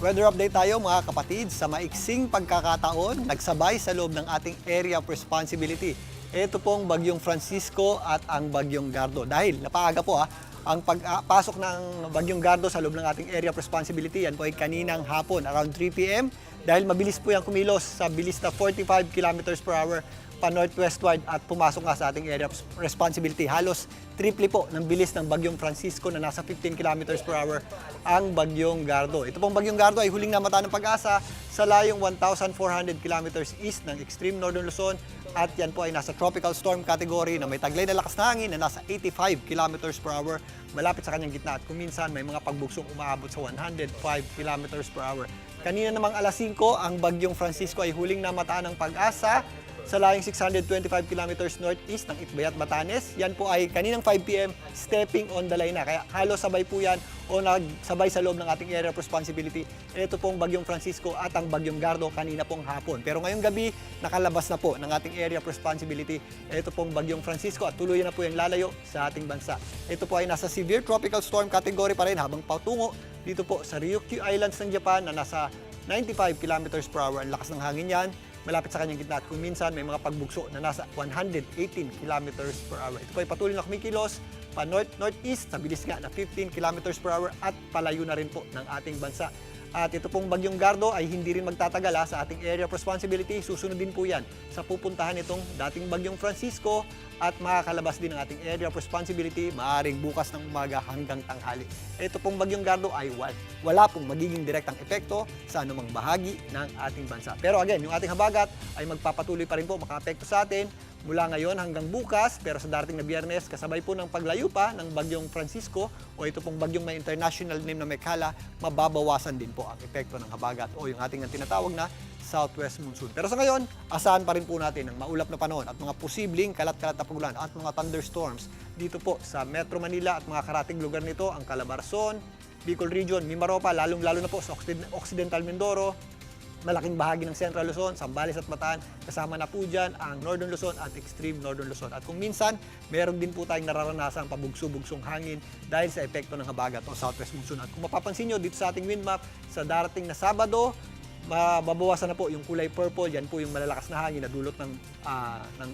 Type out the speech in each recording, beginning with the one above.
Weather update tayo mga kapatid. Sa maiksing pagkakataon, nagsabay sa loob ng ating area of responsibility. Ito pong Bagyong Francisco at ang Bagyong Gardo. Dahil napaaga po ang pagpasok ng Bagyong Gardo sa loob ng ating area of responsibility. Yan po ay kaninang hapon, around 3 p.m. Dahil mabilis po yung kumilos sa bilis na 45 kilometers per hour pa-northwestward at pumasok nga sa ating area of responsibility. Halos triple po ng bilis ng Bagyong Francisco na nasa 15 kilometers per hour ang Bagyong Gardo. Ito pong Bagyong Gardo ay huling namata ng pag-asa sa layong 1,400 kilometers east ng extreme northern Luzon at yan po ay nasa tropical storm category na may taglay na lakas na hangin na nasa 85 kilometers per hour malapit sa kanyang gitna at kuminsan may mga pagbugsong umaabot sa 105 kilometers per hour. Kanina namang alas 5, ang Bagyong Francisco ay huling namataan ng pag-asa sa layong 625 kilometers northeast ng Itbayat, Batanes. Yan po ay kaninang 5 p.m. stepping on the line na. Kaya halos sabay po yan o nagsabay sa loob ng ating area of responsibility. Ito pong Bagyong Francisco at ang Bagyong Gardo kanina pong hapon. Pero ngayong gabi, nakalabas na po ng ating area of responsibility. Ito pong Bagyong Francisco at tuloy na po yung lalayo sa ating bansa. Ito po ay nasa severe tropical storm category pa rin habang patungo dito po sa Ryukyu Islands ng Japan na nasa 95 kilometers per hour. Ang lakas ng hangin yan. Malapit sa kanyang gitna at kung minsan may mga pagbugso na nasa 118 kilometers per hour. Ito po ay patuloy na kumikilos pa north-northeast sa bilis nga na 15 kilometers per hour at palayo na rin po ng ating bansa. At ito pong Bagyong Gardo ay hindi rin magtatagal sa ating area of responsibility. Susunod din po yan sa pupuntahan itong dating Bagyong Francisco at makakalabas din ng ating area of responsibility maaaring bukas ng umaga hanggang tanghali. Ito pong Bagyong Gardo ay wala pong magiging direktang epekto sa anumang bahagi ng ating bansa. Pero again, yung ating habagat ay magpapatuloy pa rin po makaapekto sa atin mula ngayon hanggang bukas, pero sa darating na Biyernes, kasabay po ng paglayo pa ng Bagyong Francisco o ito pong bagyong may international name na Mekhala, mababawasan din po ang epekto ng habagat o yung ating tinatawag na southwest monsoon. Pero sa ngayon, asahan pa rin po natin ang maulap na panahon at mga posibleng kalat-kalat na pagulan at mga thunderstorms dito po sa Metro Manila at mga karating lugar nito, ang Calabarzon, Bicol Region, Mimaropa, lalong-lalo na po sa Occidental Mindoro, malaking bahagi ng Central Luzon, Zambales at Bataan, kasama na po dyan ang Northern Luzon at Extreme Northern Luzon. At kung minsan, meron din po tayong nararanasang pabugso-bugsong hangin dahil sa epekto ng habagat o southwest monsoon. At kung mapapansin nyo dito sa ating wind map, sa darating na Sabado, mababawasan na po yung kulay purple, yan po yung malalakas na hangin na dulot ng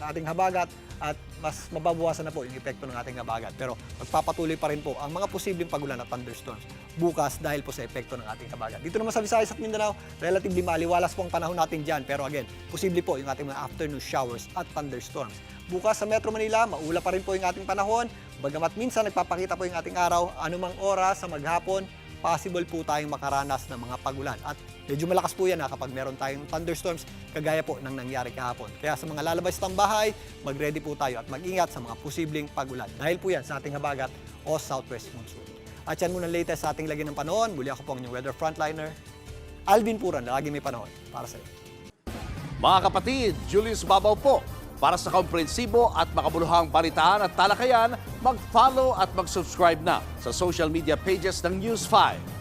ating habagat at mas mababawasan na po yung epekto ng ating habagat. Pero magpapatuloy pa rin po ang mga posibleng pagulan at thunderstorms bukas dahil po sa epekto ng ating habagat. Dito naman sa Visayas at Mindanao, relatively maliwalas po ang panahon natin dyan. Pero again, posible po yung ating mga afternoon showers at thunderstorms. Bukas sa Metro Manila, maula pa rin po yung ating panahon. Bagamat minsan nagpapakita po yung ating araw, anumang oras sa maghapon, possible po tayong makaranas ng mga pagulan. At medyo malakas po yan kapag meron tayong thunderstorms kagaya po ng nangyari kahapon. Kaya sa mga lalabas ng bahay, mag-ready po tayo at mag-ingat sa mga posibleng pagulan. Dahil po yan sa ating habagat o southwest monsoon. At yan muna latest sa ating lagyan ng panahon. Muli ako po ang inyong weather frontliner, Alvin Puran, na lagi may panahon para sa iyo. Mga kapatid, Julius Babaw po. Para sa komprehensibo at makabuluhang balitaan at talakayan, mag-follow at mag-subscribe na sa social media pages ng News 5.